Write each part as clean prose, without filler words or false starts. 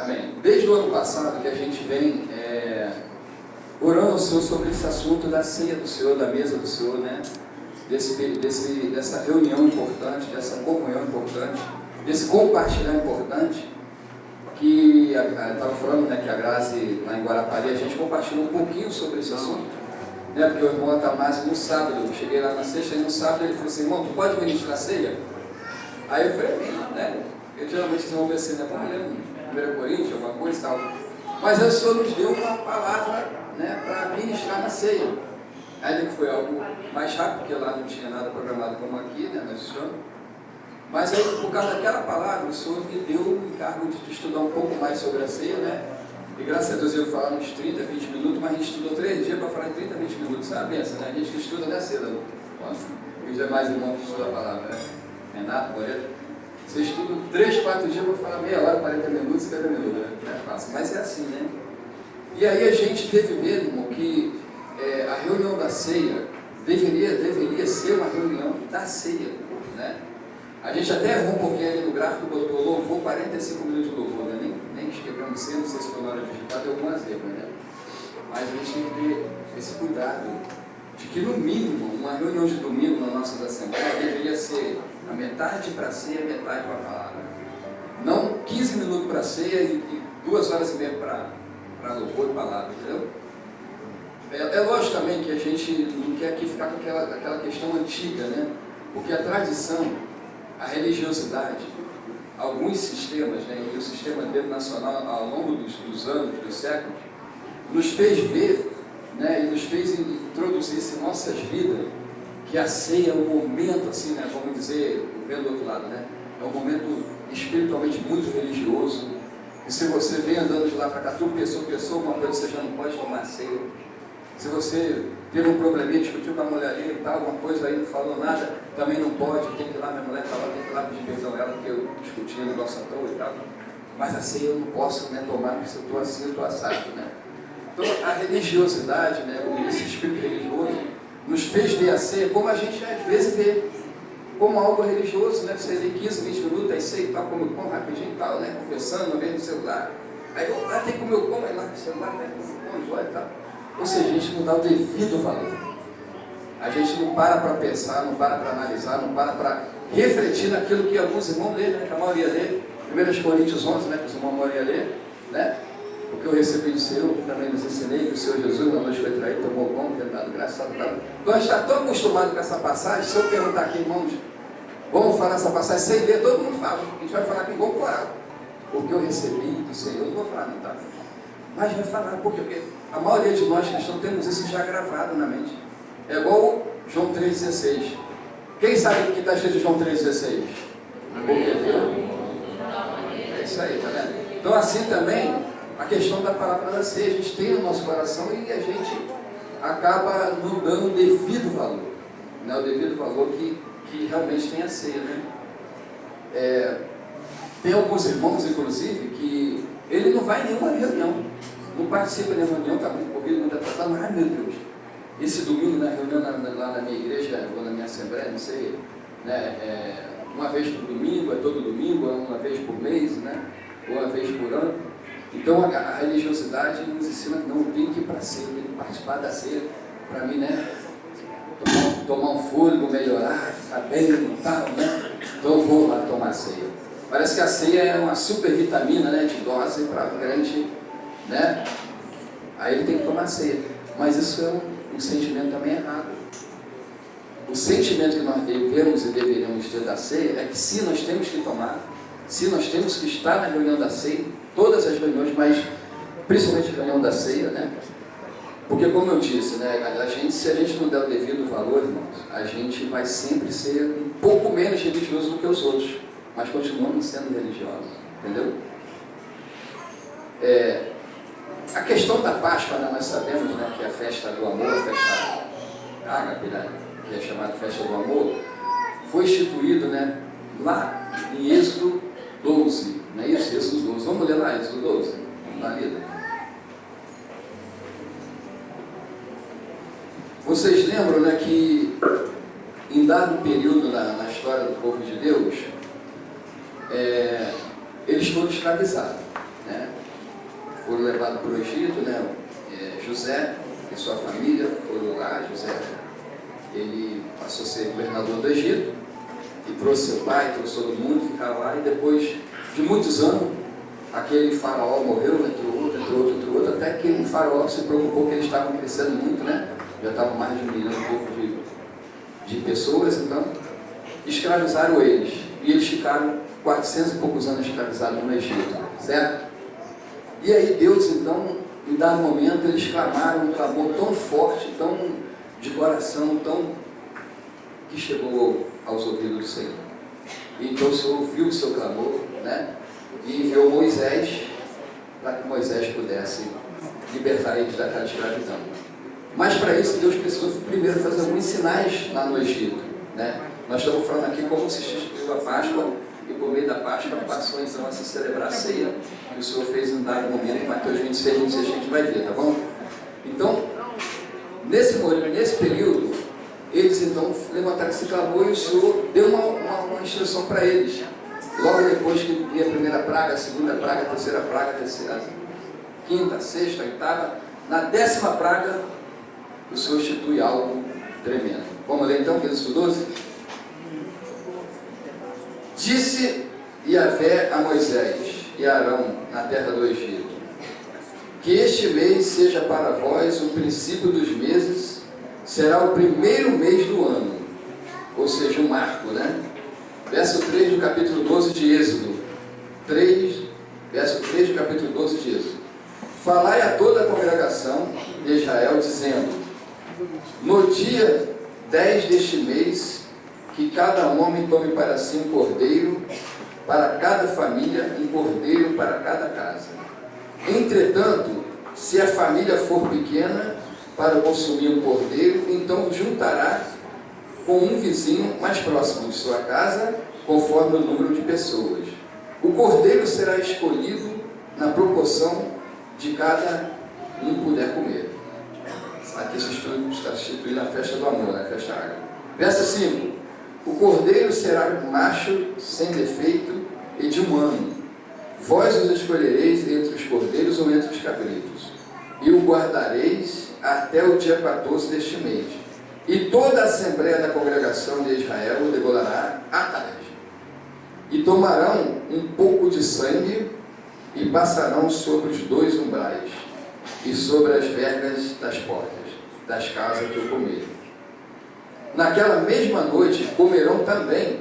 Amém. Desde o ano passado que a gente vem orando ao Senhor sobre esse assunto da ceia do Senhor, da mesa do Senhor, né? Dessa reunião importante, dessa comunhão importante, desse compartilhar importante, que estava falando, né, que a Grazi, lá em Guarapari, a gente compartilhou um pouquinho sobre esse assunto, né, porque o irmão Atamásio, no sábado, eu cheguei lá na sexta, e no sábado ele falou assim: irmão, tu pode ministrar a ceia? Aí eu falei: né? Eu geralmente desenvolvo assim, né? Vamos ler 1 Coríntios, alguma coisa e tal. Mas aí o Senhor nos deu uma palavra, né, para ministrar na ceia. Ainda que foi algo mais rápido, porque lá não tinha nada programado como aqui, né, nós estamos. Mas aí, por causa daquela palavra, o Senhor me deu o encargo de estudar um pouco mais sobre a ceia, né? E graças a Deus eu falo uns 30, 20 minutos, mas a gente estudou 3 dias para falar em 30, 20 minutos. Sabe essa, né? A gente que estuda não é cedo. E os demais irmãos que estudam a palavra, né? Renato, Moreira. Você estuda 3, 4 dias para falar meia hora, 40 minutos, 50 minutos, né? Não é fácil, mas é assim, né? E aí a gente teve medo, irmão, que a reunião da ceia deveria ser uma reunião da ceia, né? A gente até errou um pouquinho ali no gráfico, botou louvor, 45 minutos de louvor, né? Nem esquecemos cedo, não sei se foi na hora de digitar, deu algumas erros, né? Mas a gente tem que ter esse cuidado de que, no mínimo, uma reunião de domingo na nossa Assembleia deveria ser a metade para a ceia e a metade para a palavra. Não 15 minutos para a ceia e 2 horas e meia para louvor e palavra, entendeu? É lógico também que a gente não quer aqui ficar com aquela questão antiga, né? Porque a tradição, a religiosidade, alguns sistemas, né, e o sistema nacional ao longo dos anos, dos séculos, nos fez ver, né, e nos fez introduzir em nossas vidas que a ceia é um momento, assim, né, vamos dizer, vendo do outro lado, né, é um momento espiritualmente muito religioso, e se você vem andando de lá para cá, tropeçou, uma coisa você já não pode tomar ceia. Se você teve um probleminha, discutiu com a mulher ali e tal, alguma coisa aí, não falou nada, também não pode, tem que ir lá, minha mulher está lá, tem que ir lá pedir perdão a ela, porque eu discuti o negócio à toa e tal. Mas assim eu não posso, né, tomar, porque se eu estou assim, eu estou assado, né? Então a religiosidade, né, esse espírito religioso, nos fez ver a ceia como a gente às vezes vê, como algo religioso, né? Você lê 15, 20 minutos, aí ceia e tal, come o pão rapidinho e tal, né, conversando, uma vez no celular. Aí eu tem que comer o pão, aí lá no celular, vai comer o pão, joia e tal. Ou seja, a gente não dá o devido valor. A gente não para pensar, não para analisar, não para refletir naquilo que alguns irmãos lêem, né? Que a maioria lê. 1 Coríntios 11, né? Que os irmãos a maioria lê, né? Porque eu recebi do Senhor, que também nos ensinei, que o Senhor Jesus, na noite foi traído, tomou o pão, tentado, graças a Deus. Então a gente está tão acostumado com essa passagem, se eu perguntar aqui, irmãos, vamos falar essa passagem sem ler, todo mundo fala. A gente vai falar aqui igual coral. Porque eu recebi do Senhor, não vou falar, não, tá? Mas vai falar, porque a maioria de nós cristãos temos isso já gravado na mente. É igual João 3,16. Quem sabe o que está escrito em João 3,16? É isso aí, tá vendo? Então assim também, a questão da palavra da ceia, a gente tem no nosso coração e a gente acaba não dando o devido valor. Né? O devido valor que realmente tem a ceia, né? Tem alguns irmãos, inclusive, que ele não vai em nenhuma reunião. Não participa de reunião, está muito corrido, muito atrasado, mas, meu Deus, esse domingo na reunião lá na minha igreja, ou na minha assembleia, não sei, né, uma vez por domingo, é todo domingo, é uma vez por mês, né, ou uma vez por ano. Então a religiosidade nos ensina que não tem que ir para a ceia, tem que participar da ceia, para mim, né, tomar um fôlego, melhorar, ficar bem e tal, né, então eu vou lá tomar a ceia. Parece que a ceia é uma super vitamina, né, de dose para o crente, né? Aí ele tem que tomar ceia. Mas isso é um sentimento também errado. O sentimento que nós devemos e deveríamos ter da ceia é que se nós temos que tomar, se nós temos que estar na reunião da ceia, todas as reuniões, mas principalmente a reunião da ceia, né? Porque como eu disse, né, se a gente não der o devido valor, irmãos, a gente vai sempre ser um pouco menos religioso do que os outros, mas continuamos sendo religiosos, entendeu? A questão da Páscoa, né, nós sabemos, né, que é a festa do amor, a festa ágape, né, que é chamada festa do amor, foi instituído, né, lá em Êxodo 12, não é isso? Êxodo 12. Vamos ler lá, Êxodo 12? Vamos lá, lida. Vocês lembram, né, que em dado período na história do povo de Deus, eles foram escravizados, né? foram levados para o Egito, né? José e sua família foram lá. José, ele passou a ser governador do Egito e trouxe seu pai, trouxe todo mundo, ficaram lá, e depois de muitos anos, aquele faraó morreu, entrou outro, até que o faraó se preocupou que eles estavam crescendo muito, né? Já estavam mais de 1 milhão e pouco de pessoas, então escravizaram eles, e eles ficaram 400 e poucos anos escravizados no Egito, certo? E aí Deus, então, em dado momento, eles clamaram um clamor tão forte, tão de coração, tão que chegou aos ouvidos do Senhor. E então o Senhor ouviu o seu clamor, né? E enviou Moisés para que Moisés pudesse libertar eles daquela escravidão. Mas para isso Deus precisou primeiro fazer alguns sinais lá no Egito, né? Nós estamos falando aqui como se instituiu a Páscoa, e por meio da Páscoa passou então a se celebrar a ceia, que o Senhor fez em um dado momento, em Mateus 26, 26 a gente vai ver, tá bom? Então, nesse período, eles então levantaram esse clamor, e o Senhor deu uma instrução para eles. Logo depois que veio a primeira praga, a segunda praga, a terceira praga, a quinta, a sexta, a oitava, na 10ª praga, o Senhor institui algo tremendo. Vamos ler então, Êxodo 12? Disse Yahvé a Moisés e a Arão na terra do Egito: que este mês seja para vós o princípio dos meses, será o primeiro mês do ano, ou seja, um marco, né? Verso 3 do capítulo 12 de Êxodo. Verso 3 do capítulo 12 de Êxodo. Falai a toda a congregação de Israel, dizendo: no dia 10 deste mês, que cada homem tome para si um cordeiro, para cada família, um cordeiro para cada casa. Entretanto, se a família for pequena para consumir um cordeiro, então juntará com um vizinho mais próximo de sua casa, conforme o número de pessoas. O cordeiro será escolhido na proporção de cada um puder comer. Aqui está instituída a festa do amor, a festa ágape. Verso 5. O cordeiro será macho, sem defeito e de 1 ano. Vós os escolhereis entre os cordeiros ou entre os cabritos, e o guardareis até o dia 14 deste mês. E toda a assembleia da congregação de Israel o degolará à tarde. E tomarão um pouco de sangue e passarão sobre os 2 umbrais e sobre as vergas das portas das casas que eu comer. Naquela mesma noite comerão também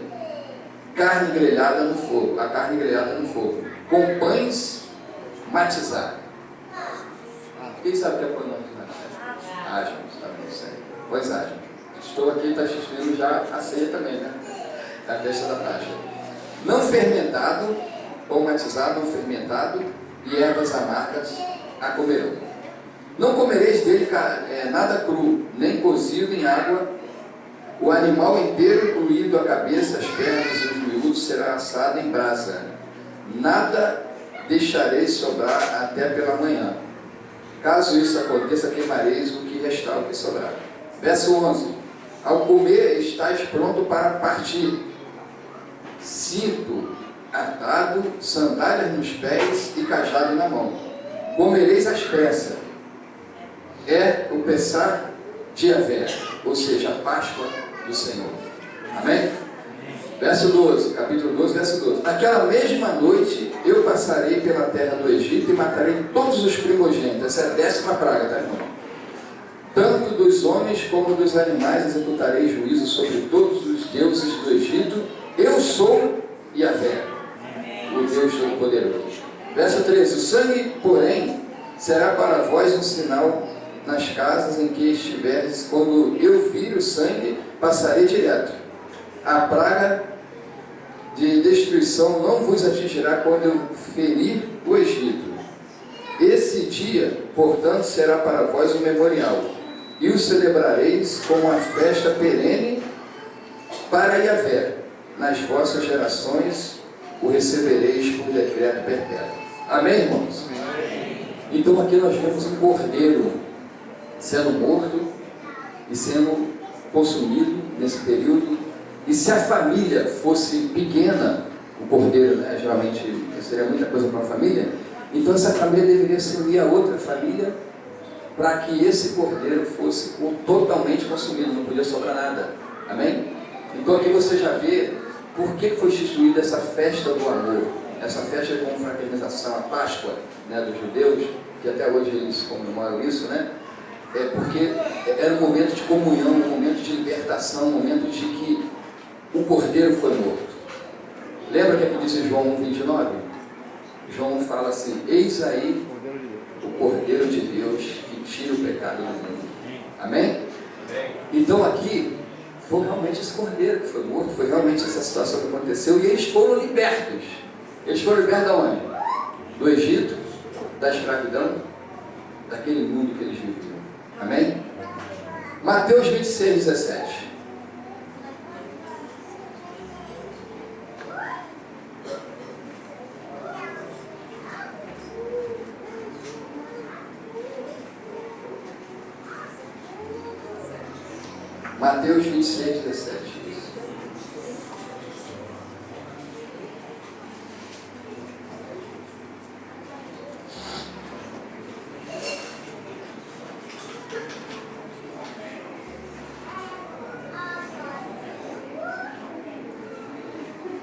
carne grelhada no fogo, a carne grelhada no fogo, com pães matizados. Quem sabe o que é pão matizado? Asmos, tá bem, sério. Pois asmos. Estou aqui, está assistindo já a ceia também, né? A festa da Páscoa. Não fermentado, pão matizado, não fermentado, e ervas amargas a comerão. Não comereis dele nada cru, nem cozido em água. O animal inteiro, incluído a cabeça, as pernas e os miúdos, será assado em brasa. Nada deixareis sobrar até pela manhã. Caso isso aconteça, queimareis o que restar, o que sobrar. Verso 11. Ao comer, estáis pronto para partir. Cinto atado, sandálias nos pés e cajado na mão. Comereis as peças. É o Pessah de Yahvé, ou seja, a Páscoa do Senhor. Amém? Verso 12, capítulo 12, verso 12. Naquela mesma noite eu passarei pela terra do Egito e matarei todos os primogênitos. Essa é a 10ª praga, tá, irmão? Tanto dos homens como dos animais executarei juízo sobre todos os deuses do Egito. Eu sou Yahvé, o Deus Todo-Poderoso. Verso 13. O sangue, porém, será para vós um sinal nas casas em que estiveres. Quando eu vir o sangue, passarei direto. A praga de destruição não vos atingirá quando eu ferir o Egito. Esse dia, portanto, será para vós um memorial, e o celebrareis como uma festa perene para Yahvé. Nas vossas gerações o recebereis por decreto perpétuo. Amém, irmãos? Amém. Então aqui nós vemos um cordeiro sendo morto e sendo consumido nesse período. E se a família fosse pequena, o cordeiro, né, geralmente seria muita coisa para a família, Então essa família deveria se unir a outra família para que esse cordeiro fosse totalmente consumido, não podia sobrar nada. Amém? Então aqui você já vê por que foi instituída essa festa do amor, essa festa de confraternização, a Páscoa, né, dos judeus, que até hoje eles comemoram isso, né? Porque era um momento de comunhão, um momento de libertação, um momento de que o cordeiro foi morto. Lembra que aqui diz João 1,29? João fala assim: eis aí o cordeiro de Deus que tira o pecado do mundo. Amém? Então aqui foi realmente esse cordeiro que foi morto, foi realmente essa situação que aconteceu, e eles foram libertos. Eles foram libertos de onde? Do Egito, da escravidão, daquele mundo que eles viviam. Amém? Mateus 26, 17. Mateus 26, 17.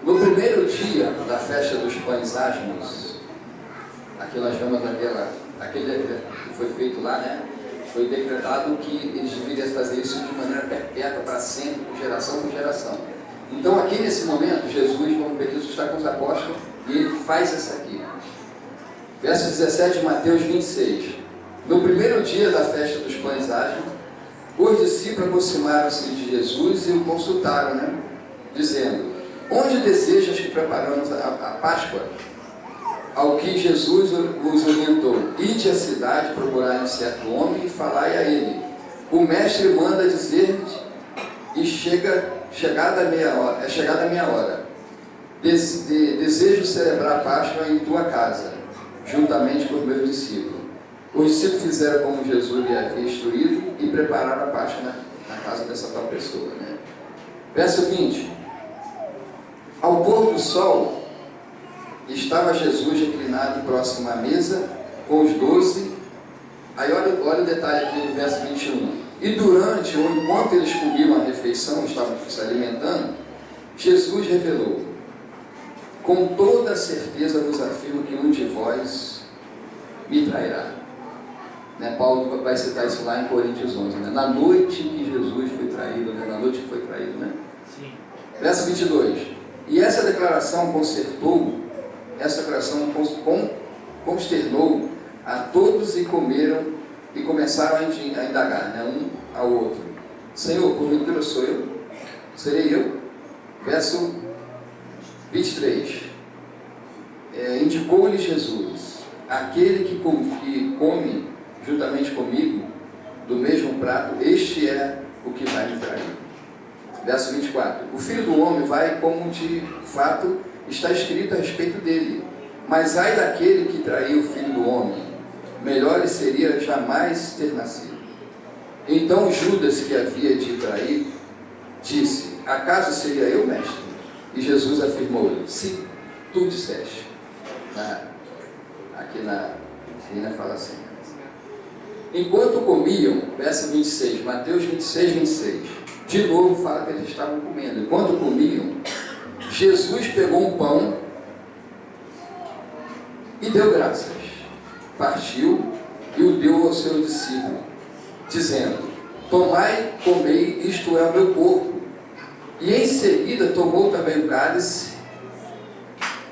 No primeiro dia da festa dos pães asmos, aqui nós vemos aquele decreto que foi feito lá, né? Foi decretado que eles deveriam fazer isso de maneira perpétua, para sempre, por geração. Então aqui nesse momento, Jesus, vamos ver, Jesus está com os apóstolos e ele faz isso aqui. Verso 17 de Mateus 26. No primeiro dia da festa dos pães asmos, os discípulos aproximaram-se de Jesus e o consultaram, né? Dizendo: onde desejas que preparamos a Páscoa? Ao que Jesus os orientou: ide à cidade, procurai um certo homem e falai a ele: o mestre manda dizer-te, e chegada a minha hora. Desejo celebrar a Páscoa em tua casa, juntamente com os meus discípulos. Os discípulos fizeram como Jesus lhe havia instruído e prepararam a Páscoa na casa dessa tal pessoa, né? Verso 20. Ao pôr do sol, estava Jesus reclinado próximo à mesa com os 12. Aí olha o detalhe aqui no verso 21. E durante ou enquanto eles comiam a refeição, estavam se alimentando, Jesus revelou: com toda certeza vos afirmo que um de vós me trairá. Né? Paulo vai citar isso lá em Coríntios 11, né? Na noite que Jesus foi traído, né? Na noite que foi traído, né? Sim. Verso 22. E essa declaração consternou a todos e comeram e começaram a indagar, né, um ao outro: Senhor, porventura sou eu? Serei eu? Verso 23. Indicou-lhe Jesus: aquele que come juntamente comigo do mesmo prato, este é o que vai me trair. Verso 24. O Filho do Homem vai como de fato está escrito a respeito dele. Mas ai daquele que traiu o Filho do Homem, melhor lhe seria jamais ter nascido. Então Judas, que havia de trair, disse: acaso seria eu, mestre? E Jesus afirmou-lhe: se tu disseste. Aqui na fala assim. Enquanto comiam, verso 26, Mateus 26, 26, de novo fala que eles estavam comendo. Enquanto comiam, Jesus pegou um pão e deu graças, partiu e o deu ao seu discípulo, dizendo: tomai, comei, isto é o meu corpo. E em seguida tomou também o cálice,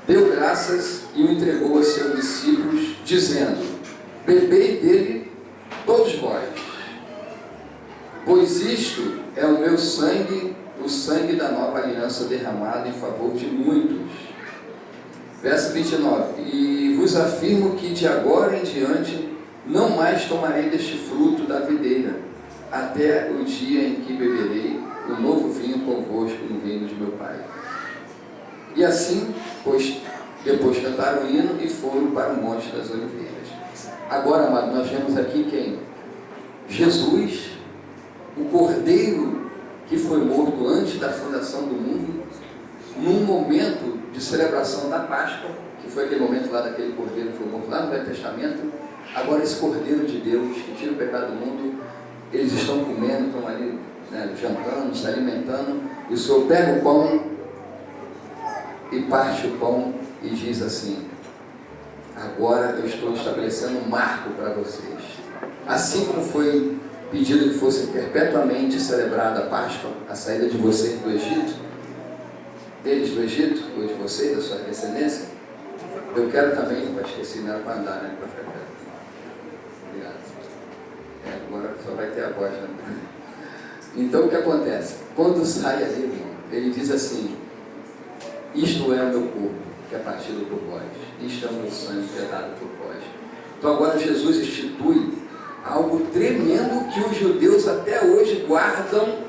deu graças e o entregou aos seus discípulos, dizendo: bebei dele todos vós, pois isto é o meu sangue, o sangue da nova aliança derramado em favor de muitos. Verso 29. E vos afirmo que de agora em diante não mais tomarei deste fruto da videira, até o dia em que beberei o novo vinho convosco no reino de meu Pai. E assim, depois cantaram o hino e foram para o Monte das Oliveiras. Agora, amado, nós vemos aqui quem? Jesus, o Cordeiro que foi morto antes da fundação do mundo, num momento de celebração da Páscoa, que foi aquele momento lá daquele cordeiro que foi morto lá no Velho Testamento. Agora esse cordeiro de Deus, que tira o pecado do mundo, eles estão comendo, estão ali, né, jantando, se alimentando, e o Senhor pega o pão e parte o pão e diz assim: agora eu estou estabelecendo um marco para vocês. Assim como foi pedido que fosse perpetuamente celebrada a Páscoa, a saída de vocês do Egito, deles do Egito, ou de vocês, da sua descendência, eu quero também, não vai esquecer, não era para andar, né? Obrigado. Agora só vai ter a voz, né? Então o que acontece? Quando sai ali, irmão, ele diz assim: isto é o meu corpo, que é partido por vós. Isto é o meu sangue, que é dado por vós. Então agora Jesus institui algo tremendo que os judeus até hoje guardam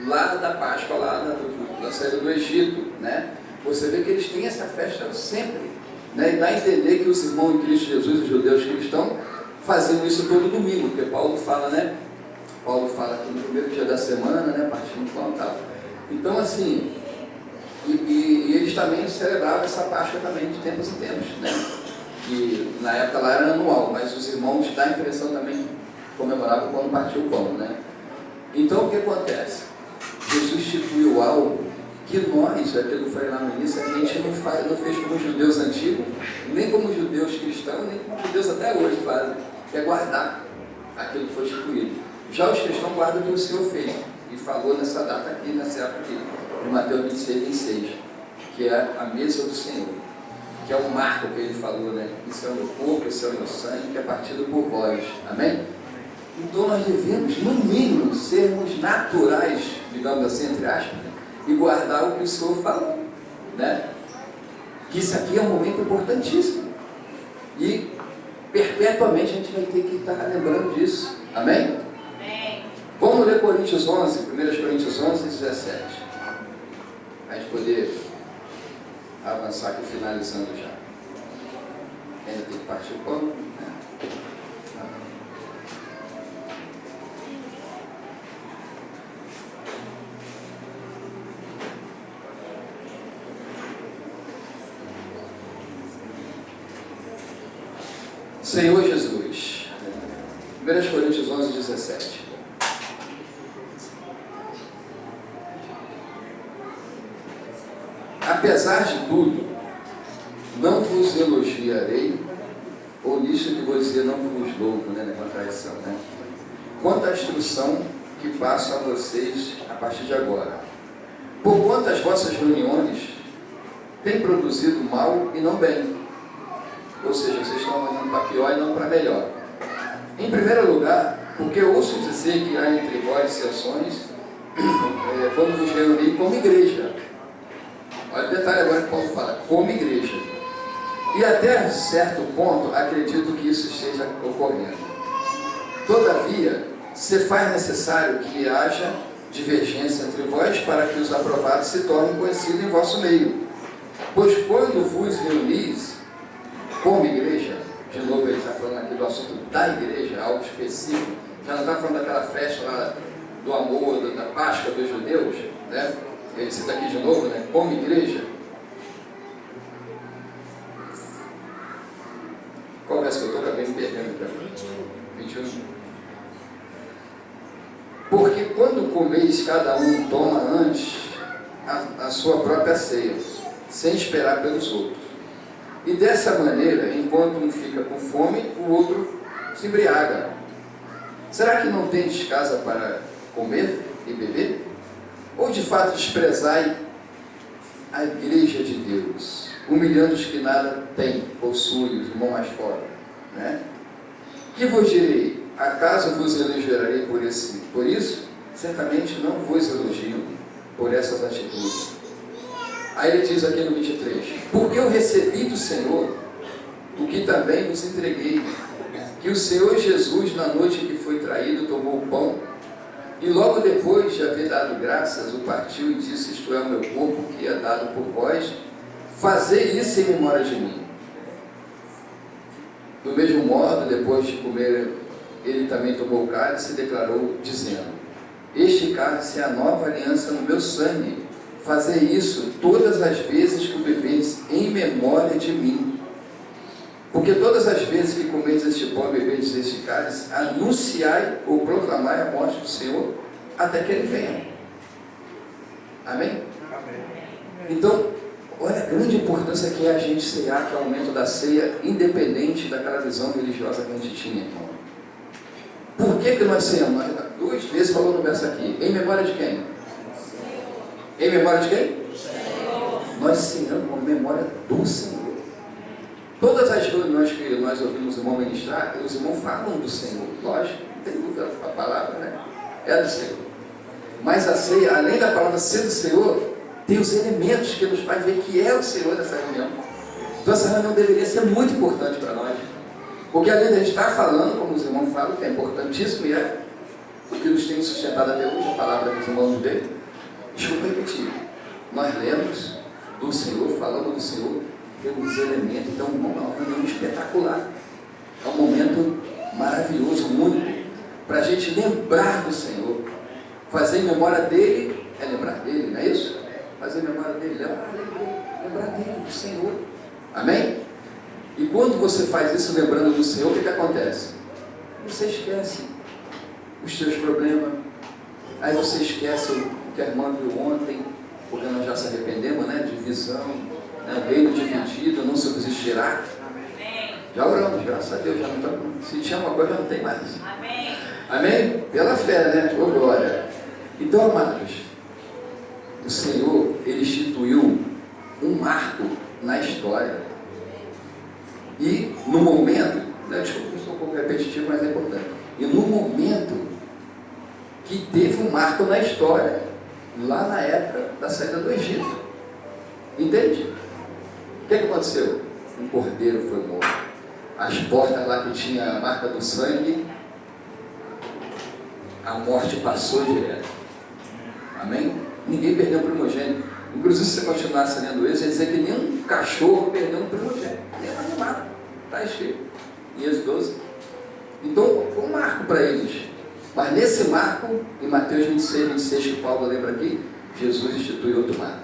lá da Páscoa, lá da saída do Egito, né? Você vê que eles têm essa festa sempre, né? E dá a entender que os irmãos em Cristo Jesus, os judeus cristãos, faziam isso todo domingo, porque Paulo fala, né? Paulo fala que no primeiro dia da semana, né? Partindo do pão e tal. Então, assim, e eles também celebravam essa Páscoa também de tempos em tempos, né? Que na época lá era anual, mas os irmãos dá a impressão também que comemoravam quando partiu o pão, né? Então o que acontece? Jesus instituiu algo que nós, aquilo foi lá no início, a gente não fez como os judeus antigos, nem como os judeus cristãos, nem como os judeus até hoje fazem, que é guardar aquilo que foi instituído. Já os cristãos guardam o que o Senhor fez, e falou nessa data aqui, nessa época aqui, de Mateus 26, 26, que é a mesa do Senhor, que é o marco que ele falou, né? Isso é o meu corpo, isso é o meu sangue, que é partido por vós. Amém? Então nós devemos, no mínimo, sermos naturais, digamos assim, entre aspas, e guardar o que o Senhor falou, né? Que isso aqui é um momento importantíssimo. E perpetuamente a gente vai ter que estar lembrando disso. Amém? Amém. Vamos ler Coríntios 11, 1 Coríntios 11, 17. A gente poder avançar aqui, finalizando já. Ainda tem que partir o pão, né? Senhor Jesus, 1 Coríntios 11, 17. Apesar de tudo, não vos elogiarei, ou nisto que vou dizer, não vos louvo, né, na contradição, né? Quanto à instrução que passo a vocês a partir de agora. Porquanto as vossas reuniões têm produzido mal e não bem. Ou seja, vocês estão olhando para pior e não para melhor. Em primeiro lugar, porque eu ouço dizer que há entre vós dissensões quando vos reunir como igreja. Olha o detalhe agora que Paulo fala, como igreja. E até certo ponto, acredito que isso esteja ocorrendo. Todavia, se faz necessário que haja divergência entre vós para que os aprovados se tornem conhecidos em vosso meio. Pois quando vos reunis como igreja, de novo ele está falando aqui do assunto da igreja, algo específico, já não está falando daquela festa lá do amor, da Páscoa dos judeus, né? Ele cita aqui de novo, né? Como igreja. Qual verso que eu estou? Acabei me perdendo para 21. Porque quando comeis, cada um toma antes a sua própria ceia, sem esperar pelos outros. E dessa maneira, enquanto um fica com fome, o outro se embriaga. Será que não tendes casa para comer e beber? Ou de fato desprezai a igreja de Deus, humilhando os que nada têm, possuem, os irmãos mais pobres, né? Que vos direi? Acaso vos elogiarei por isso? Certamente não vos elogio por essas atitudes. Aí ele diz aqui no 23, porque eu recebi do Senhor o que também vos entreguei, que o Senhor Jesus, na noite que foi traído, tomou o pão, e logo depois de haver dado graças, o partiu e disse, isto é o meu corpo, que é dado por vós, fazei isso em memória de mim. Do mesmo modo, depois de comer, ele também tomou o cálice e declarou, dizendo, este cálice é a nova aliança no meu sangue. Fazei isso todas as vezes que o bebeis em memória de mim. Porque todas as vezes que comeis este pão e bebeis este cálice, anunciai ou proclamai a morte do Senhor até que Ele venha. Amém? Então, olha a grande importância que é a gente cear, que é o momento da ceia, independente daquela visão religiosa que a gente tinha, irmão. Por que nós ceamos? Duas vezes falou no verso aqui. Em memória de quem? Em memória de quem? Nós ceamos em memória do Senhor. Todas as reuniões que nós ouvimos o irmão ministrar, os irmãos falam do Senhor. Lógico, não tem dúvida, a palavra, né? É do Senhor. Mas a ceia, além da palavra ser do Senhor, tem os elementos que nos faz ver que é o Senhor nessa reunião. Então essa reunião deveria ser muito importante para nós. Porque além de a gente estar falando, como os irmãos falam, que é importantíssimo e é o que nos tem sustentado até hoje, a palavra que os irmãos dele. Desculpa repetir. Nós lemos do Senhor, falamos do Senhor, temos elementos. Então, irmão, é uma reunião espetacular. É um momento maravilhoso, único, para a gente lembrar do Senhor. Fazer em memória dele é lembrar dele, não é isso? Fazer em memória dele, lembrar dele, do Senhor. Amém? E quando você faz isso lembrando do Senhor, o que acontece? Você esquece os seus problemas. Aí você esquece o que a irmã viu ontem, porque nós já se arrependemos, né? Divisão, né? Reino dividido, não subsistirá. Já oramos, graças a Deus, já não estamos. Se tinha uma coisa, já não tem mais. Amém? Amém? Pela fé, né? Oh, glória. Então, amados, o Senhor, Ele instituiu um marco na história. E no momento, né, desculpa, eu sou um pouco repetitivo, mas é importante. E no momento que teve um marco na história, lá na época da saída do Egito. Entende? O que aconteceu? Um cordeiro foi morto. As portas lá que tinha a marca do sangue, a morte passou direto. Amém? Ninguém perdeu o primogênito. Inclusive, se você continuasse lendo isso, ia dizer que nenhum cachorro perdeu um primogênito. Nem um animal. Está escrito. Em Êxodo 12. Então, foi um marco para eles. Mas nesse marco, em Mateus 26, 26, que Paulo lembra aqui, Jesus instituiu outro marco.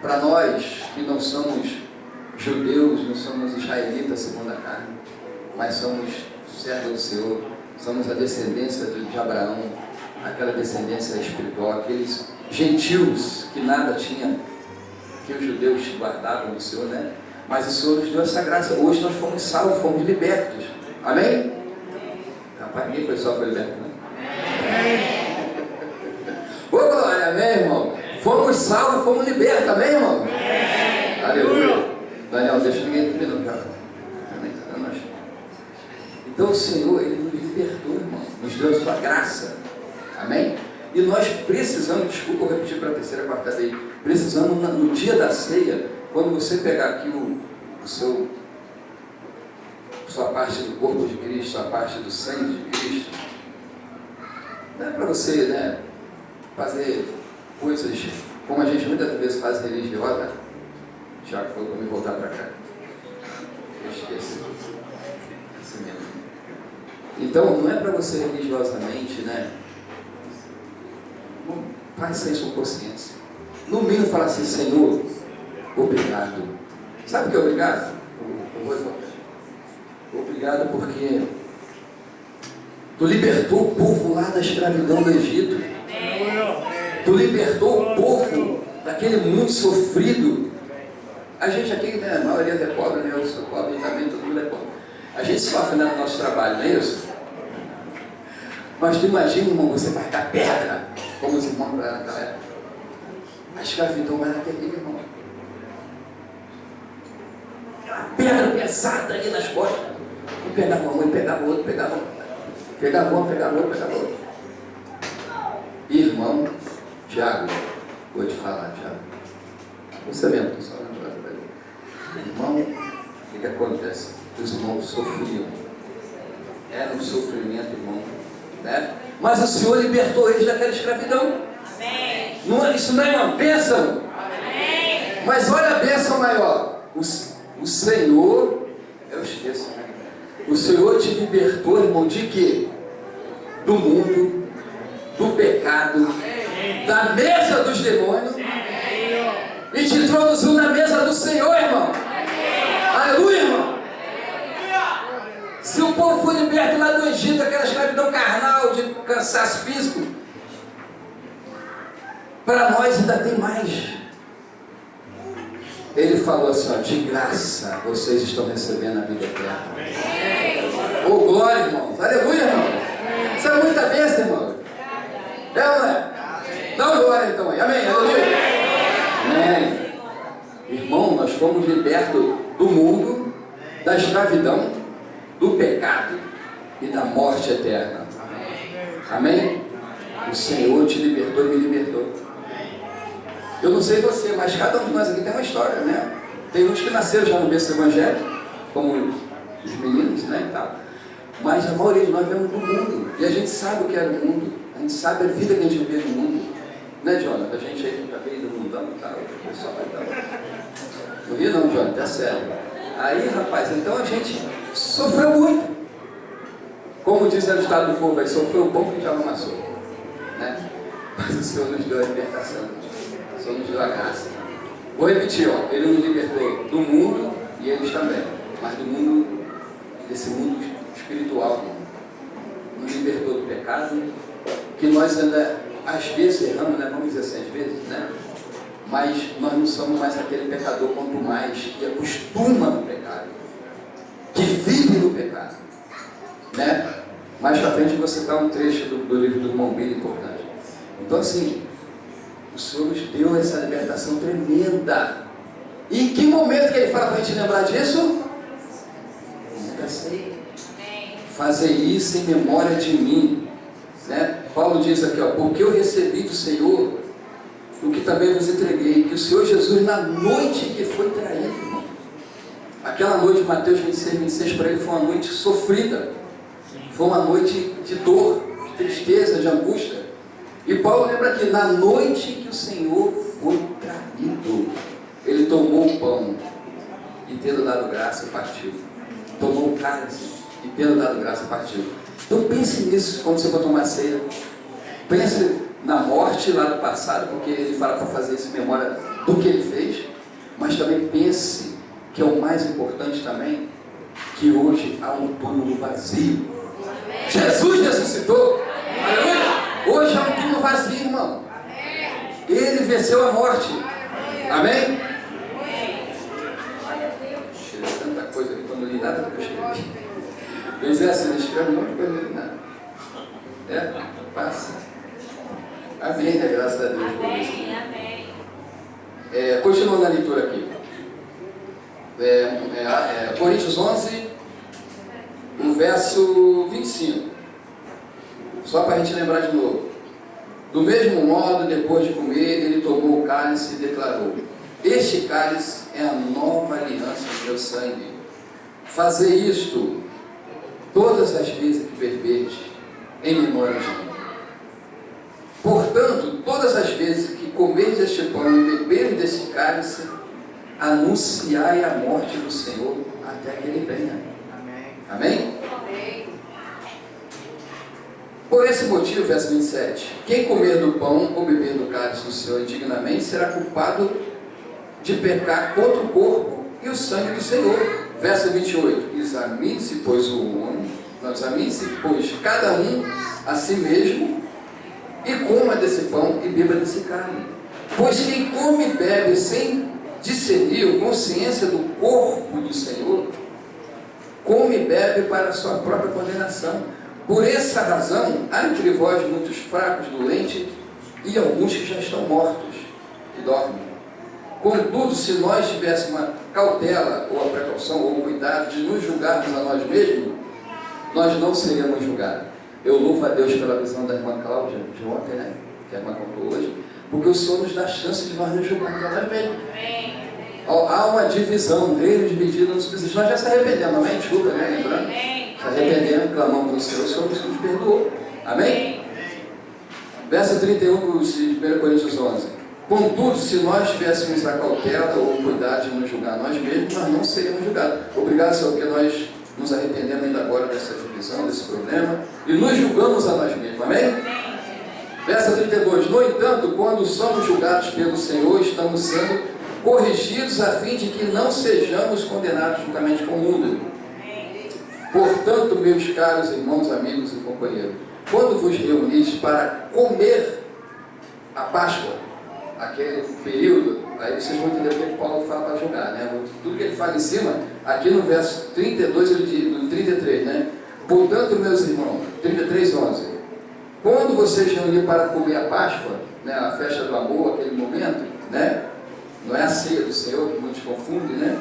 Para nós, que não somos judeus, não somos israelitas segundo a carne, mas somos servos do Senhor, somos a descendência de Abraão, aquela descendência espiritual, aqueles gentios que nada tinha, que os judeus guardavam do Senhor, né? Mas o Senhor nos deu essa graça. Hoje nós fomos salvos, fomos libertos. Amém? Rapaz, ninguém foi salvo, foi liberto, né? Ô, glória, amém, irmão? Fomos salvos, fomos libertos, amém, irmão? Amém. Aleluia. Daniel, deixa ninguém terminar já. Então o Senhor, Ele nos libertou, irmão. Nos deu a sua graça. Amém? E nós precisamos, desculpa, eu repetir para a terceira, quarta vez, precisamos no dia da ceia, quando você pegar aqui sua parte do corpo de Cristo, a parte do sangue de Cristo, não é para você, né, fazer coisas como a gente muitas vezes faz religiosa. Tiago falou para me voltar para cá. Eu esqueci. Assim mesmo. Então, não é para você religiosamente, né? Faz sem sua consciência. No mínimo, fala assim: Senhor, obrigado. Sabe o que é obrigado? Obrigado porque Tu libertou o povo lá da escravidão do Egito. Tu libertou o povo daquele mundo sofrido. A gente aqui, né, a maioria é pobre, né? Eu sou pobre também, todo mundo é pobre. A gente sofre no nosso trabalho, não é isso? Mas tu imagina, irmão, você carregar pedra, como os irmãos naquela época. A escravidão era terrível, irmão. Aquela pedra pesada ali nas costas. Um pegava um, e pegava o outro, pegava um. Pegava um, pegava outro, pegava outro. Irmão, Tiago, vou te falar, Tiago. Você mesmo, estou falando para ele. Irmão, o que acontece? Os irmãos sofriam. Era um sofrimento, irmão. Né? Mas o Senhor libertou eles daquela escravidão. Amém. Não, isso não é uma bênção? Amém. Mas olha a bênção maior. O Senhor, eu esqueço, né? O Senhor te libertou, irmão, de quê? Do mundo, do pecado, da mesa dos demônios, e te introduziu na mesa do Senhor, irmão. Aleluia, irmão. Se o povo foi liberto lá do Egito, aquela escravidão carnal, de cansaço físico, para nós ainda tem mais. Ele falou assim, ó, de graça vocês estão recebendo a vida eterna. Ô, glória, irmãos. Aleluia, irmão. Isso é muita bênção, irmão. É ou não é? Dá glória então aí. Amém. Aleluia. Amém. Irmão, nós fomos libertos do mundo, da escravidão, do pecado e da morte eterna. Amém? O Senhor te libertou e me libertou. Eu não sei você, mas cada um de nós aqui tem uma história, né? Tem uns que nasceram já no berço evangélico, como os meninos, né, e tal. Mas a maioria de nós vemos do mundo. E a gente sabe o que era o mundo. A gente sabe a vida que a gente vê no mundo. Né, Jonathan? A gente aí já veio do mundão e tal. O pessoal vai dar. Não ri não, Jonathan, é sério. Aí, rapaz, então a gente sofreu muito. Como diz o estado do povo, aí sofreu o pão que já não amassou. Né? Mas o Senhor nos deu a libertação. O Senhor nos deu a graça. Vou repetir, ó. Ele nos libertou do mundo e eles também. Mas do mundo, desse mundo espiritual. Nos libertou do pecado, que nós ainda, às vezes, erramos, né? Vamos dizer assim, às vezes, né? Mas nós não somos mais aquele pecador quanto mais que acostuma no pecado, que vive no pecado, né? Mais pra frente você dá um trecho do livro do irmão Billy importante. Então assim, o Senhor nos deu essa libertação tremenda. E em que momento que ele fala para a gente lembrar disso? Nunca sei. Fazer isso em memória de mim, né? Paulo diz aqui, ó, porque eu recebi do Senhor o que também vos entreguei, que o Senhor Jesus, na noite que foi traído, irmão, aquela noite, Mateus 26, para ele foi uma noite sofrida, foi uma noite de dor, de tristeza, de angústia. E Paulo lembra que na noite que o Senhor foi traído, ele tomou o pão e, tendo dado graça, partiu. Tomou o cálice e, tendo dado graça, partiu. Então pense nisso quando você for tomar ceia. Pense na morte lá do passado, porque ele fala para fazer essa memória do que ele fez, mas também pense que é o mais importante também, que hoje há um túmulo vazio. Jesus ressuscitou. Aleluia. Hoje há um túmulo vazio, irmão. Ele venceu a morte. Amém? Cheira tanta coisa aqui, quando eu li nada do que eu cheguei. Pois é, assim, escreve muita coisa ali, né? É, passa. Amém, né? Graças a Deus. Amém, amém. Continuando a leitura aqui. Coríntios 11, no verso 25. Só para a gente lembrar de novo. Do mesmo modo, depois de comer, ele tomou o cálice e declarou: este cálice é a nova aliança do meu sangue. Fazer isto todas as vezes que beberdes, em memória de mim. Portanto, todas as vezes que comerdes este pão e beberdes desse cálice, anunciai a morte do Senhor até que ele venha. Amém? Amém? Por esse motivo, verso 27, quem comer do pão ou beber do cálice do Senhor indignamente será culpado de pecar contra o corpo e o sangue do Senhor. Verso 28, examine-se, pois, examine-se, pois, cada um a si mesmo, e coma desse pão e beba desse cálice. Pois quem come e bebe sem discernir a consciência do corpo do Senhor, come e bebe para a sua própria condenação. Por essa razão, há entre vós muitos fracos, doentes, e alguns que já estão mortos, que dormem. Contudo, se nós tivéssemos uma cautela, ou a precaução, ou o cuidado de nos julgarmos a nós mesmos, nós não seríamos julgados. Eu louvo a Deus pela visão da irmã Cláudia, de ontem, né? Que a irmã contou hoje, porque o Senhor nos dá a chance de nós nos julgarmos a nós mesmos. Há uma divisão, um reino dividido nos precisa. Nós já se arrependemos, amém? Desculpa, né? Lembrando? Se arrependemos, clamamos ao Senhor, o Senhor nos perdoou. Amém? Verso 31 de 1 Coríntios 11. Contudo, se nós tivéssemos a cautela ou o cuidado de nos julgar nós mesmos, nós não seríamos julgados. Obrigado, Senhor, porque nós nos arrependemos ainda agora dessa divisão, desse problema, e nos julgamos a nós mesmos. Amém? Verso 32. No entanto, quando somos julgados pelo Senhor, estamos sendo corrigidos a fim de que não sejamos condenados juntamente com o mundo. Portanto, meus caros irmãos, amigos e companheiros, quando vos reunis para comer a Páscoa, aquele período, aí vocês vão entender o que Paulo fala para julgar, né? Tudo que ele fala em cima, aqui no verso 32, ele diz, no 33, né? Portanto, meus irmãos, 33, 11, quando vocês reuniram para comer a Páscoa, né, a festa do amor, aquele momento, né? Não é a ceia do Senhor, que muitos confundem, né?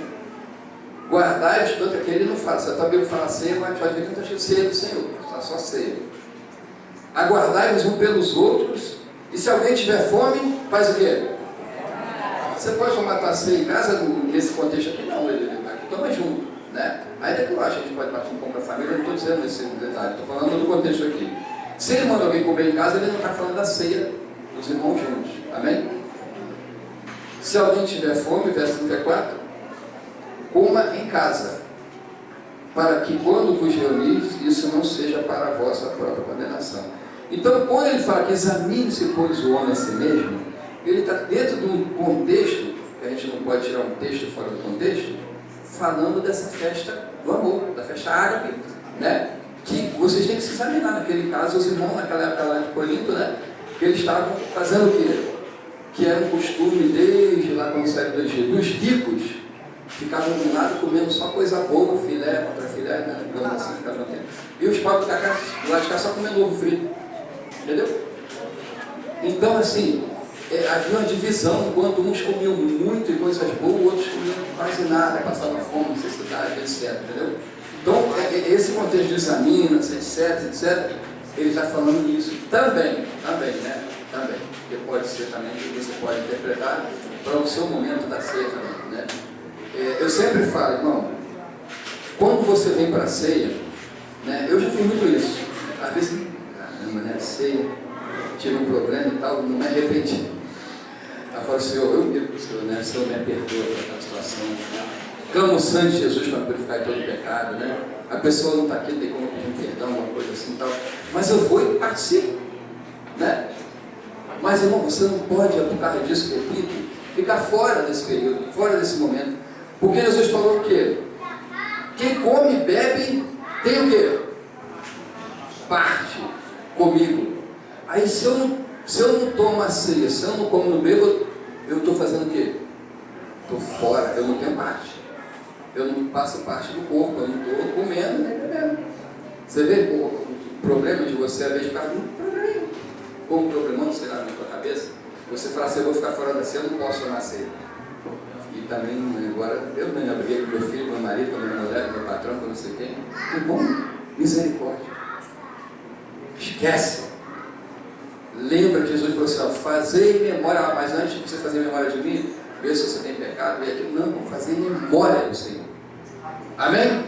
Guardai, tanto que ele não fala, se a tua Bíblia fala ceia, mas vai ver que não está cheio ceia do Senhor, está só ceia. Aguardai-vos um pelos outros, e se alguém tiver fome, faz o quê? Você pode tomar tua ceia em casa, nesse contexto aqui, não, ele toma junto, né? Ainda que eu acho que a gente pode partir um pão para a família, eu não estou dizendo esse detalhe, estou falando do contexto aqui. Se ele manda alguém comer em casa, ele não está falando da ceia dos irmãos juntos, amém? Se alguém tiver fome, verso 34, coma em casa, para que quando vos reunis, isso não seja para a vossa própria condenação. Então, quando ele fala que examine-se, pois, o homem a si mesmo, ele está dentro de um contexto, que a gente não pode tirar um texto fora do contexto, falando dessa festa do amor, da festa ágape, né? Que vocês têm que se examinar. Naquele caso, os irmãos, naquela época lá de Corinto, né? Que eles estavam fazendo o quê? Que era um costume desde lá quando saiu do Egito, os ricos ficavam do lado comendo só coisa boa, filé contra filé, né? Digamos assim, ficavam tempo. E os pobres do lado de cá só comendo ovo frito. Entendeu? Então, assim, havia uma divisão, enquanto uns comiam muito e coisas boas, outros comiam quase nada, passavam fome, necessidade, etc. Entendeu? Então, esse contexto de examinas, etc., ele está falando isso também, né? Também. Porque pode ser também que você pode interpretar para o seu momento da ceia também, né? Eu sempre falo, irmão, quando você vem para a ceia, né? Eu já fiz muito isso. Às vezes, caramba, né? Ceia, tive um problema e tal, não me arrependi. Eu falo, Senhor, eu digo para o Senhor, né? Senhor, me perdoa por aquela situação. Clamo o sangue de Jesus para purificar todo o pecado, né? A pessoa não está aqui, não tem como pedir um perdão, uma coisa assim e tal. Mas eu vou e participo, né? Mas, irmão, você não pode, por causa disso, repito, ficar fora desse período, fora desse momento. Porque Jesus falou o quê? Quem come e bebe tem o quê? Parte comigo. Aí se eu não tomo a ceia, se eu não como no bebo, eu estou fazendo o quê? Estou fora, eu não tenho parte. Eu não faço parte do corpo, eu não estou comendo nem bebendo. Você vê o problema de você, às vezes, ficar muito probleminha. Como um problemão, sei lá, na tua cabeça, você fala assim, eu vou ficar fora da ceia, eu não posso tomar ceia. E também, agora, eu não briguei com meu filho, com meu marido, com a minha mulher, com meu patrão, com não sei quem. Que bom, misericórdia. Esquece. Lembra que Jesus falou assim, ó, fazer em memória, mas antes de você fazer em memória de mim, ver se você tem pecado, e aquilo, não, fazer em memória do Senhor. Amém?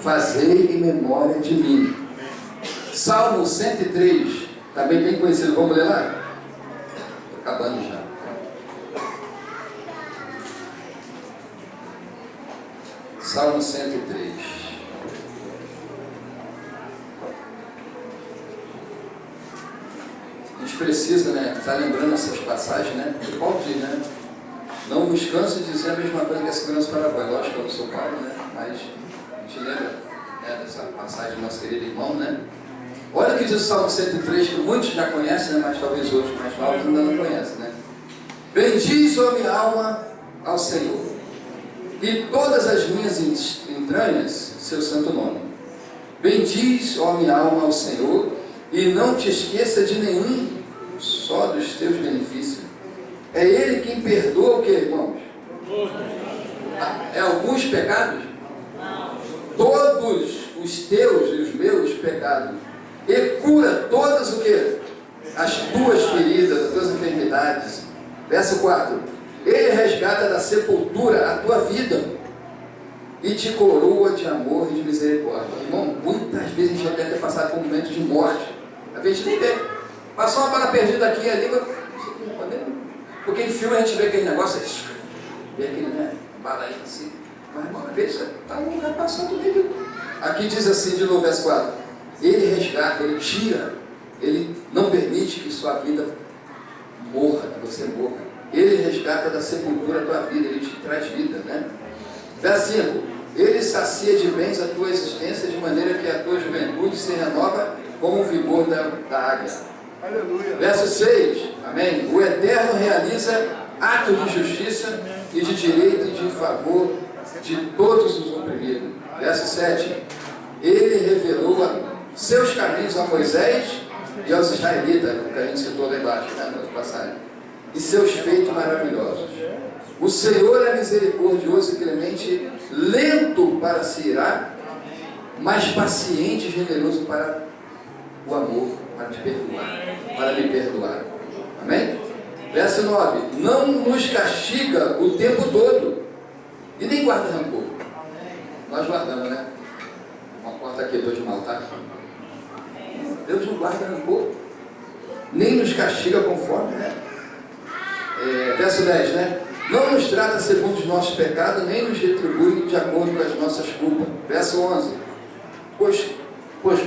Fazer em memória de mim. Salmo 103, também bem conhecido, vamos ler lá? Estou acabando já. Salmo 103. A gente precisa, né, estar lembrando essas passagens, né? Que Paulo diz, né? Não vos canso de dizer a mesma coisa que a segurança para vós. Lógico que eu não sou Paulo, né? Mas a gente lembra, né, dessa passagem do nosso querido irmão, né? Olha o que diz o Salmo 103, que muitos já conhecem, né? Mas talvez outros mais novos ainda não conhecem, né? Bendiz, ó minha alma, ao Senhor, e todas as minhas entranhas, seu santo nome. Bendiz, ó minha alma, ao Senhor, e não te esqueça de nenhum só dos teus benefícios. É Ele quem perdoa o que, irmãos? É alguns pecados? Todos os teus e os meus pecados. E cura todas o que? As tuas feridas, as tuas enfermidades. Verso 4. Ele resgata da sepultura a tua vida e te coroa de amor e de misericórdia. Irmão, muitas vezes a gente já deve ter passado por momentos de morte. A gente nem vê. Passou uma bala perdida aqui e ali, porque em filme a gente vê aquele negócio, vê aquele, né, bala aí assim. Mas irmão, às vezes está num lugar passando meio. Aqui diz assim, de novo, verso 4. Ele resgata, ele tira, ele não permite que sua vida morra, que você morra. Ele resgata da sepultura a tua vida, ele te traz vida, né? Verso 5. Ele sacia de bens a tua existência, de maneira que a tua juventude se renova como o vigor da águia. Aleluia. Verso 6, amém? O Eterno realiza atos de justiça e de direito e de favor de todos os oprimidos. Verso 7, ele revelou seus caminhos a Moisés e aos israelitas, que a gente citou lá embaixo, né, na passagem, e seus feitos maravilhosos. O Senhor é misericordioso e clemente, lento para se irar, mas paciente e generoso para o amor, para te perdoar, para me perdoar. Amém? Verso 9, não nos castiga o tempo todo e nem guarda rancor. Nós guardamos, né? Uma porta aqui, eu estou de mal, tá? Deus não guarda rancor, nem nos castiga conforme, né? Verso 10, né? Não nos trata segundo os nossos pecados, nem nos retribui de acordo com as nossas culpas. Verso 11, pois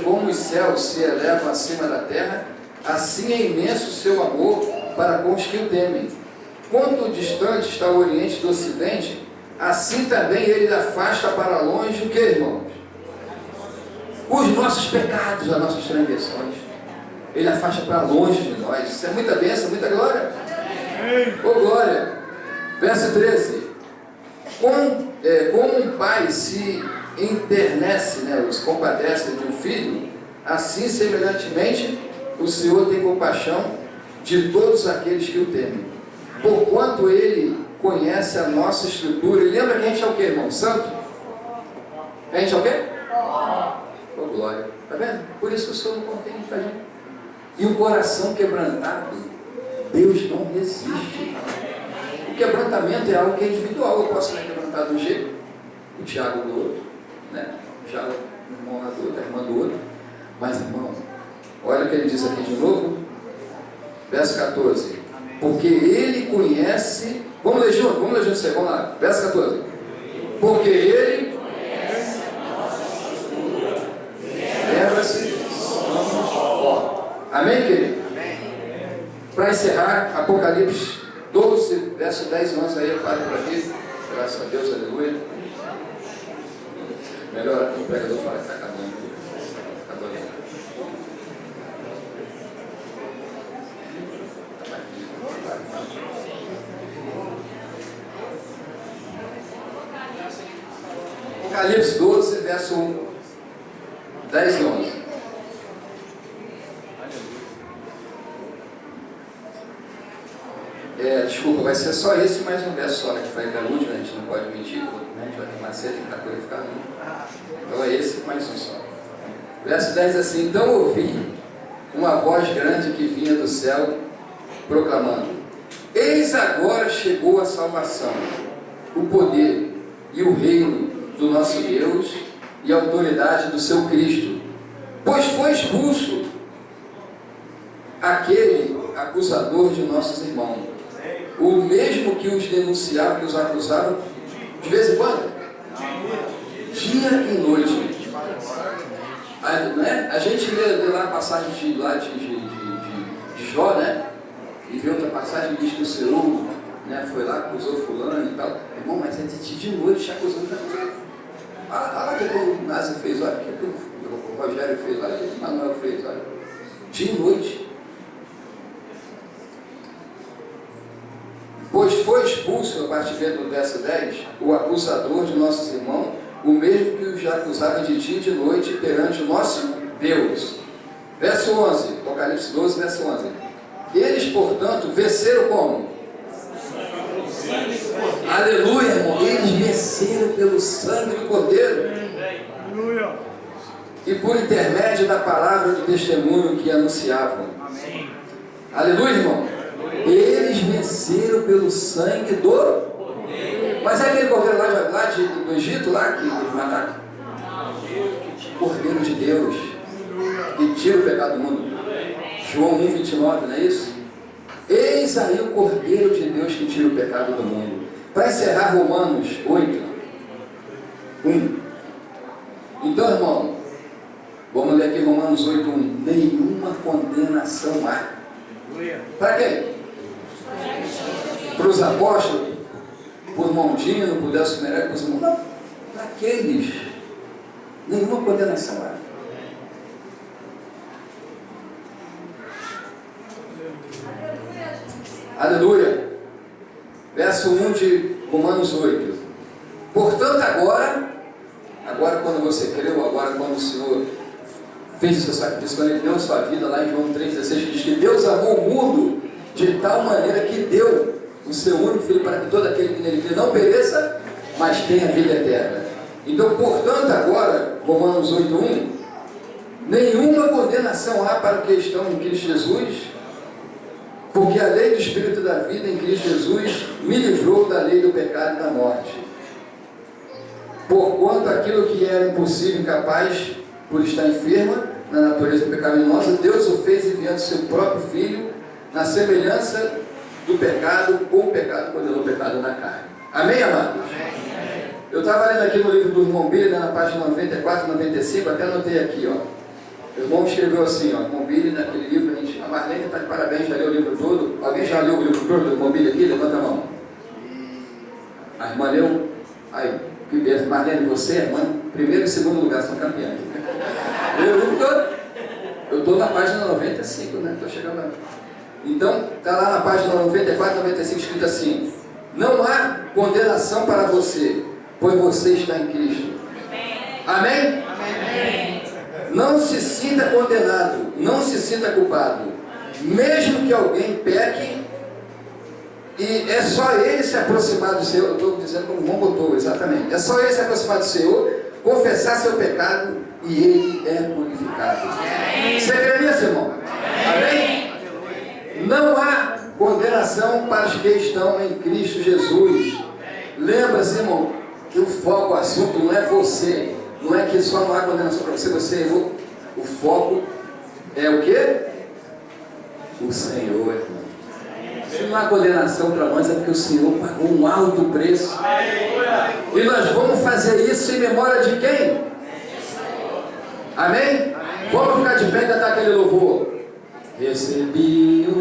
como os céus se elevam acima da terra, assim é imenso o seu amor para com os que o temem. Quanto distante está o Oriente do Ocidente, assim também ele afasta para longe o que, irmãos? Os nossos pecados, as nossas transgressões. Ele afasta para longe de nós. Isso é muita bênção, muita glória. Ô glória! Verso 13. Como um pai se enternece, né, se compadece de um filho, assim semelhantemente o Senhor tem compaixão de todos aqueles que o temem. Porquanto ele conhece a nossa estrutura. E lembra que a gente é o que, irmão? Santo? A gente é o quê? Oh, glória. Está vendo? Por isso que o Senhor não contém a gente. E o coração quebrantado, Deus não resiste. O quebrantamento é algo que é individual. Eu posso ser quebrantado de um jeito, o Tiago do outro, né? Já o irmão lá do outro, a irmã do outro. Mas, irmão, olha o que ele diz aqui de novo. Verso 14. Porque ele conhece. Vamos ler junto, vamos lá. Verso 14. Porque ele lembra-se. Amém, querido? Para encerrar, Apocalipse 12, verso 10 e 11, aí eu paro por aqui. Graças a Deus, aleluia. Melhor que o pregador fala que está acabando. Apocalipse 12, verso 10 e 11. Desculpa, vai ser só esse mais um verso só, né, que foi da última, a gente não pode mentir, né, a gente vai ter mais cedo, tem que estar purificado. Então é esse mais um só. Verso 10 assim: então ouvi uma voz grande que vinha do céu, proclamando: eis agora chegou a salvação, o poder e o reino do nosso Deus e a autoridade do seu Cristo, pois foi expulso aquele acusador de nossos irmãos, o mesmo que os denunciava, que os acusava de vez em quando, dia e noite. A gente lê lá a passagem de Jó, né? E vê outra passagem que diz que o Senhor, né, foi lá, acusou fulano e tal. Irmão, mas é de noite acusando. Olha o que o Nasa fez, olha o que o Rogério fez, olha o que o Manuel fez, olha. Dia e noite. Pois foi expulso, a partir do verso 10, o acusador de nossos irmãos, o mesmo que os acusava de dia e de noite perante o nosso Deus. Verso 11, Apocalipse 12, verso 11. Eles, portanto, venceram como? Aleluia, irmão. Eles venceram pelo sangue do Cordeiro. Aleluia. E por intermédio da palavra do testemunho que anunciavam. Amém. Aleluia, irmão. Eles venceram pelo sangue do... Mas é aquele cordeiro lá do Egito, lá que mataram? Cordeiro de Deus, que tira o pecado do mundo. João 1,29, não é isso? Eis aí o Cordeiro de Deus que tira o pecado do mundo. Para encerrar, Romanos 8, 1. Então, irmão, vamos ler aqui Romanos 8, 1. Nenhuma condenação há. Para quem? Para os apóstolos? Por Mondino, por Delcio Meré, por os irmãos? Não. aqueles, nenhuma condenação há. Aleluia. Verso 1 de Romanos 8. Portanto, agora quando você creu, agora quando o Senhor fez o seu sacrifício, quando Ele deu a sua vida, lá em João 3,16, diz que Deus amou o mundo de tal maneira que deu o seu único Filho para que todo aquele que nele crê não pereça, mas tenha vida eterna. Então, portanto, agora, Romanos 8,1, nenhuma condenação há para os que estão em Cristo Jesus, porque a lei do Espírito da vida em Cristo Jesus me livrou da lei do pecado e da morte. Porquanto aquilo que era impossível e incapaz, por estar enferma na natureza pecaminosa, Deus o fez enviando seu próprio Filho na semelhança do pecado, com o pecado, condenou o pecado na carne. Amém, amados? Amém. Eu estava lendo aqui no livro do irmão Billy, na página 94, 95, até anotei aqui, ó. O irmão escreveu assim, ó, irmão Billy, naquele livro, a Marlene está de parabéns, já leu o livro todo. Alguém já leu o livro todo do irmão Billy aqui? Levanta a mão. A irmã leu? Aí, que beleza. Marlene, você, irmã, primeiro e segundo lugar são campeãs. Eu livro todo. Eu estou na página 95, né? Estou chegando lá. Então, está lá na página 94, 95, escrito assim: não há condenação para você, pois você está em Cristo. Amém? Amém. Não se sinta condenado, não se sinta culpado, mesmo que alguém peque, e é só ele se aproximar do Senhor. Eu estou dizendo como o irmão botou, exatamente. É só ele se aproximar do Senhor, confessar seu pecado, e ele é purificado. Você crê nisso, irmão? Amém? Não há condenação para os que estão em Cristo Jesus. Lembra-se, irmão, que o foco, o assunto não é você. Não é que só não há condenação para você, você errou. O foco é o quê? O Senhor, irmão. Se não há condenação para nós, é porque o Senhor pagou um alto preço. E nós vamos fazer isso em memória de quem? Amém? Vamos ficar de pé e cantar aquele louvor. Recebi o